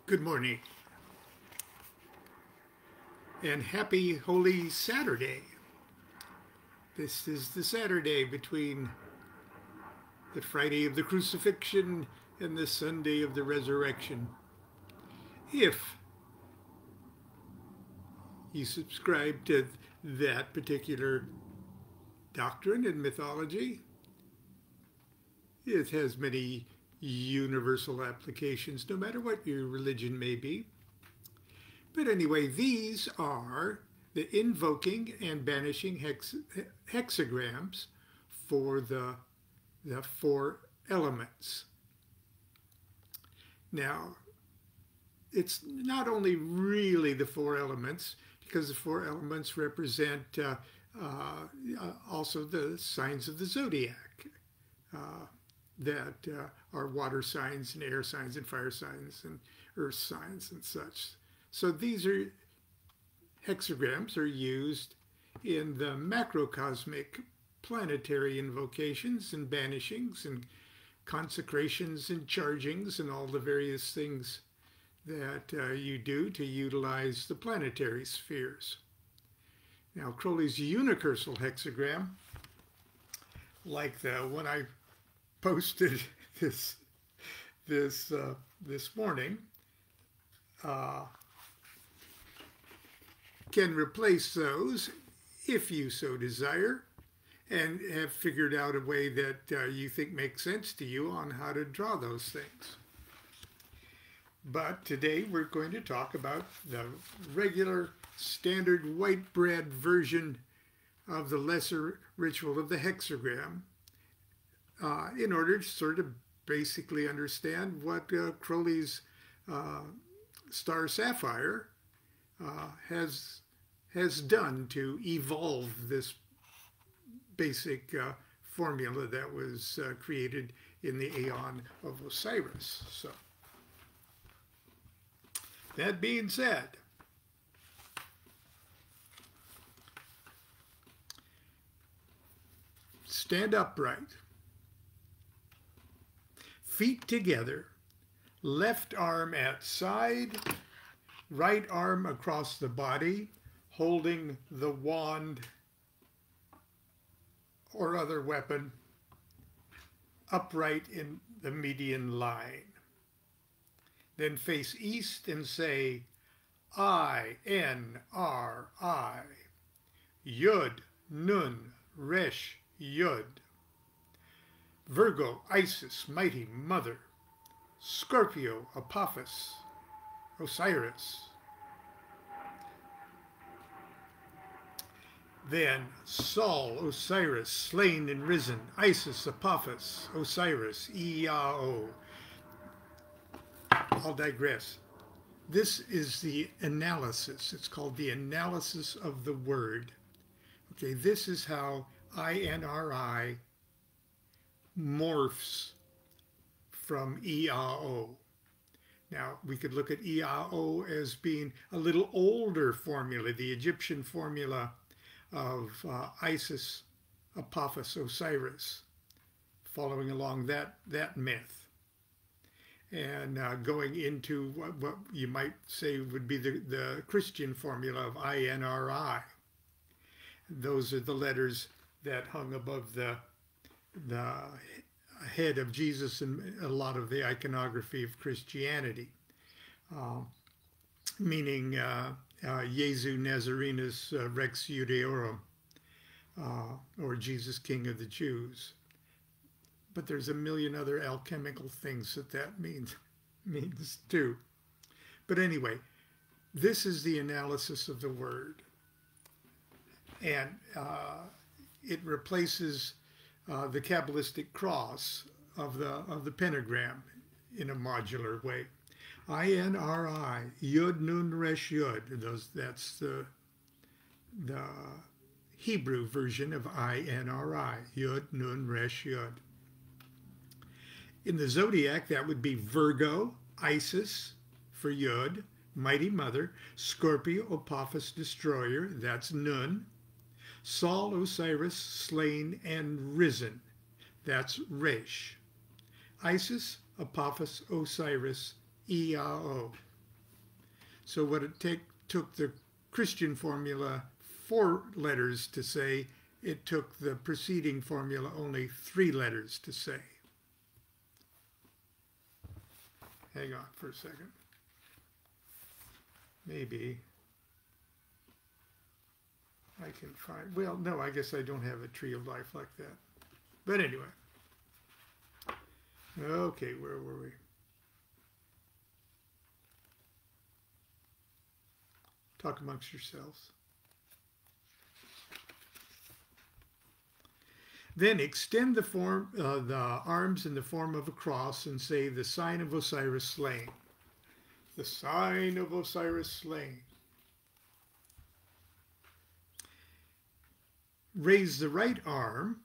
Good morning and happy Holy Saturday. This is the Saturday between the Friday of the Crucifixion and the Sunday of the Resurrection. If you subscribe to that particular doctrine and mythology, it has many universal applications, no matter what your religion may be. But anyway, these are the invoking and banishing hexagrams for the four elements. Now, it's not only really the four elements, because the four elements represent also the signs of the zodiac. That are water signs and air signs and fire signs and earth signs and such. So these are hexagrams are used in the macrocosmic planetary invocations and banishings and consecrations and chargings and all the various things that you do to utilize the planetary spheres. Now, Crowley's unicursal hexagram, like the one I posted this morning, can replace those if you so desire and have figured out a way that you think makes sense to you on how to draw those things. But today we're going to talk about the regular standard white bread version of the lesser ritual of the hexagram, in order to sort of basically understand what Crowley's star sapphire has done to evolve this basic formula that was created in the Aeon of Osiris. So, that being said, stand upright. Feet together, left arm at side, right arm across the body, holding the wand or other weapon upright in the median line. Then face east and say, I-N-R-I, Yud, Nun, Resh, Yud. Virgo, Isis, Mighty Mother. Scorpio, Apophis, Osiris. Then Sol, Osiris, slain and risen. Isis, Apophis, Osiris, Iao. I'll digress. This is the analysis. It's called the analysis of the word. Okay, this is how INRI morphs from EAO. Now, we could look at EAO as being a little older formula, the Egyptian formula of Isis, Apophis, Osiris, following along that myth. And going into what you might say would be the Christian formula of INRI. Those are the letters that hung above the head of Jesus in a lot of the iconography of Christianity, meaning Jesu Nazarenus Rex Judaeorum, or Jesus King of the Jews. But there's a million other alchemical things that means too. But anyway, this is the analysis of the word, and it replaces the Kabbalistic cross of the pentagram in a modular way. INRI, Yud Nun Resh Yud. That's the Hebrew version of INRI, Yud Nun Resh Yud. In the zodiac, that would be Virgo, Isis for Yud, Mighty Mother, Scorpio, Apophis, Destroyer, that's Nun. Sol, Osiris, slain and risen, that's Resh. Isis, Apophis, Osiris, Iao. So what it took the Christian formula 4 letters to say, it took the preceding formula only 3 letters to say. Hang on for a second. Maybe I can find, well, no, I guess I don't have a tree of life like that. But anyway. Okay, where were we? Talk amongst yourselves. Then extend the arms in the form of a cross and say, the sign of Osiris slain. The sign of Osiris slain. Raise the right arm,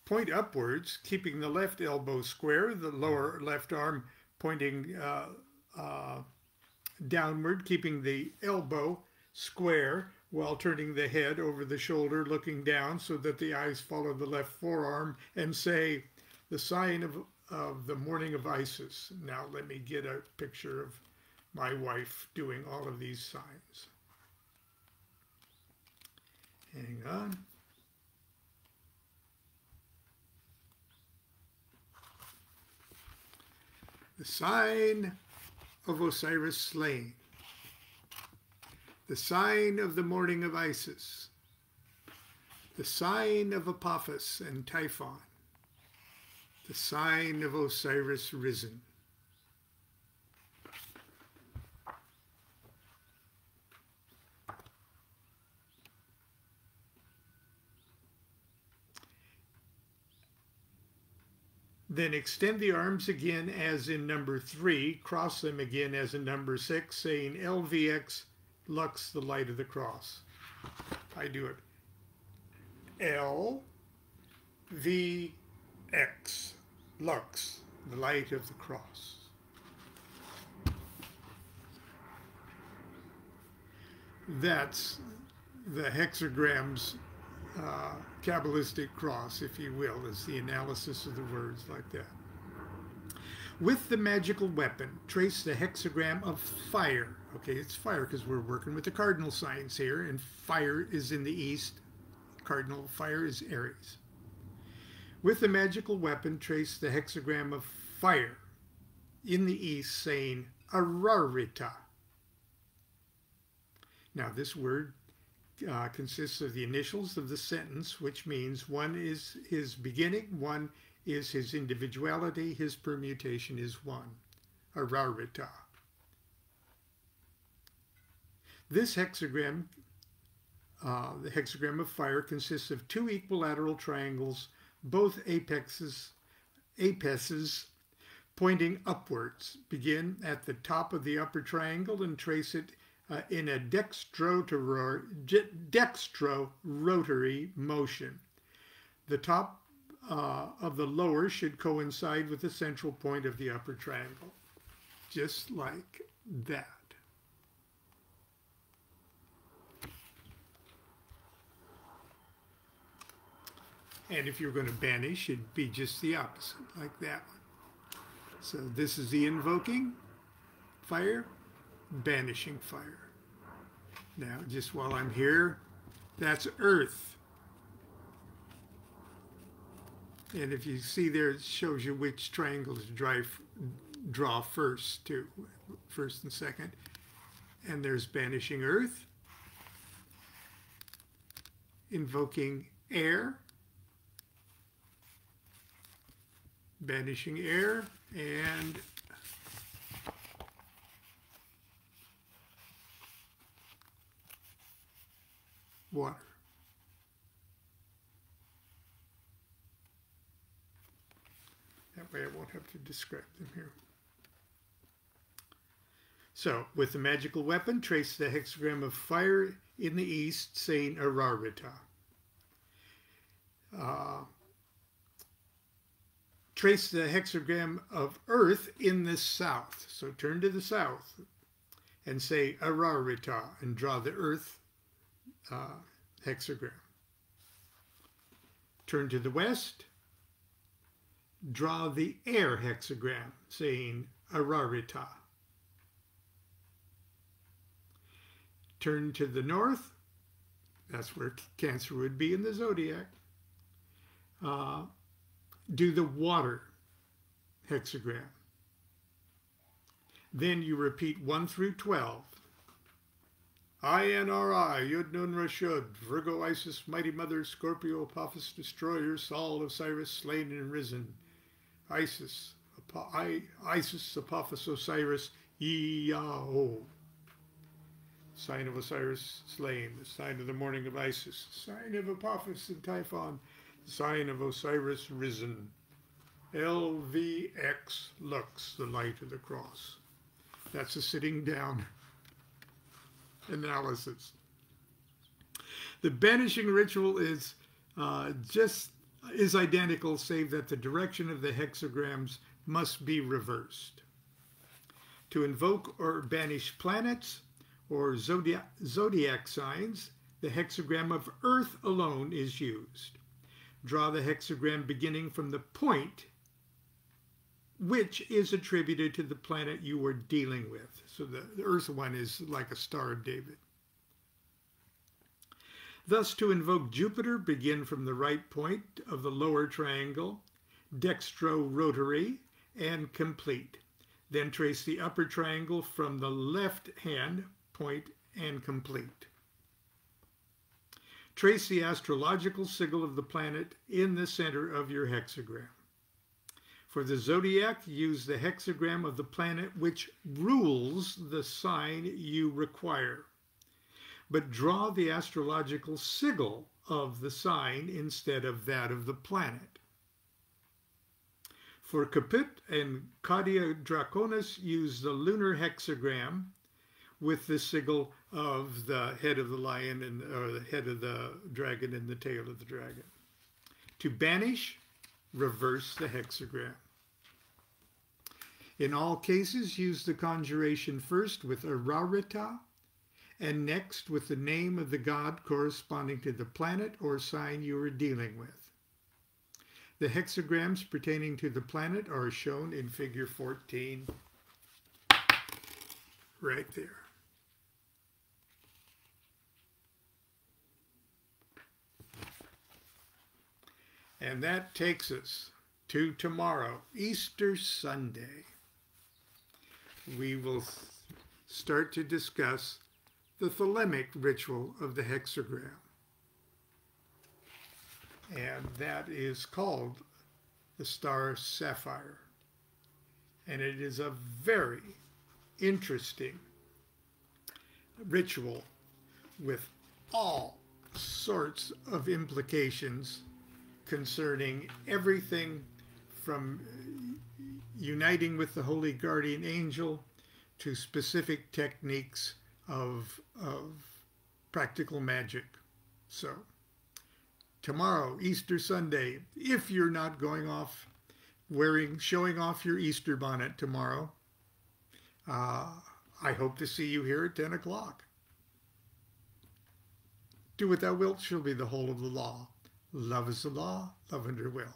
point upwards, keeping the left elbow square, the lower left arm pointing downward, keeping the elbow square while turning the head over the shoulder, looking down so that the eyes follow the left forearm, and say, the sign of the morning of Isis. Now let me get a picture of my wife doing all of these signs. Hang on. The sign of Osiris slain. The sign of the morning of Isis. The sign of Apophis and Typhon. The sign of Osiris risen. Then extend the arms again as in number 3, cross them again as in number 6, saying LVX, Lux, the light of the cross. I do it. LVX, Lux, the light of the cross. That's the hexagrams Kabbalistic cross, if you will, is the analysis of the words like that. With the magical weapon, trace the hexagram of fire. Okay, it's fire because we're working with the cardinal signs here, and fire is in the east. Cardinal fire is Aries. With the magical weapon, trace the hexagram of fire in the east, saying Ararita. Now, this word consists of the initials of the sentence, which means one is his beginning, one is his individuality, his permutation is one. Ararita. This hexagram, the hexagram of fire, consists of 2 equilateral triangles, both apeces pointing upwards. Begin at the top of the upper triangle and trace it in a dextro-rotary motion. The top of the lower should coincide with the central point of the upper triangle, just like that. And if you're going to banish, it'd be just the opposite, like that one. So this is the invoking fire, banishing fire. Now, just while I'm here, that's earth. And if you see there, it shows you which triangles to draw first, too, first and second. And there's banishing earth, invoking air, banishing air, and water. That way I won't have to describe them here. So, with the magical weapon, trace the hexagram of fire in the east, saying Ararita. Trace the hexagram of earth in the south. So turn to the south and say Ararita and draw the earth hexagram. Turn to the west, draw the air hexagram, saying Ararita. Turn to the north. That's where Cancer would be in the zodiac. Do the water hexagram. Then you repeat 1 through 12. INRI, Yud Nun Rashud, Virgo Isis, Mighty Mother, Scorpio, Apophis, Destroyer, Sol, Osiris, slain and risen. Isis, Apophis, Osiris, Yao. Sign of Osiris, slain. The sign of the morning of Isis. Sign of Apophis and Typhon. Sign of Osiris, risen. LVX, Lux, the light of the cross. That's a sitting down analysis. The banishing ritual is identical, save that the direction of the hexagrams must be reversed. To invoke or banish planets or zodiac signs, the hexagram of Earth alone is used. Draw the hexagram beginning from the point which is attributed to the planet you are dealing with. So the Earth one is like a Star of David. Thus, to invoke Jupiter, begin from the right point of the lower triangle, dextro-rotary, and complete. Then trace the upper triangle from the left hand point and complete. Trace the astrological sigil of the planet in the center of your hexagram. For the zodiac, use the hexagram of the planet which rules the sign you require, but draw the astrological sigil of the sign instead of that of the planet. For Caput and Caudia Draconis, use the lunar hexagram with the sigil of the head of the lion or the head of the dragon and the tail of the dragon. To banish, reverse the hexagram. In all cases, use the conjuration first with Ararita and next with the name of the god corresponding to the planet or sign you are dealing with. The hexagrams pertaining to the planet are shown in figure 14, right there. And that takes us to tomorrow, Easter Sunday. We will start to discuss the thalemic ritual of the hexagram. And that is called the star sapphire. And it is a very interesting ritual with all sorts of implications concerning everything from uniting with the holy guardian angel to specific techniques of practical magic. So tomorrow, Easter Sunday, if you're not going off showing off your Easter bonnet tomorrow, I hope to see you here at 10 o'clock. Do what thou wilt shall be the whole of the law. Love is the law, love under will.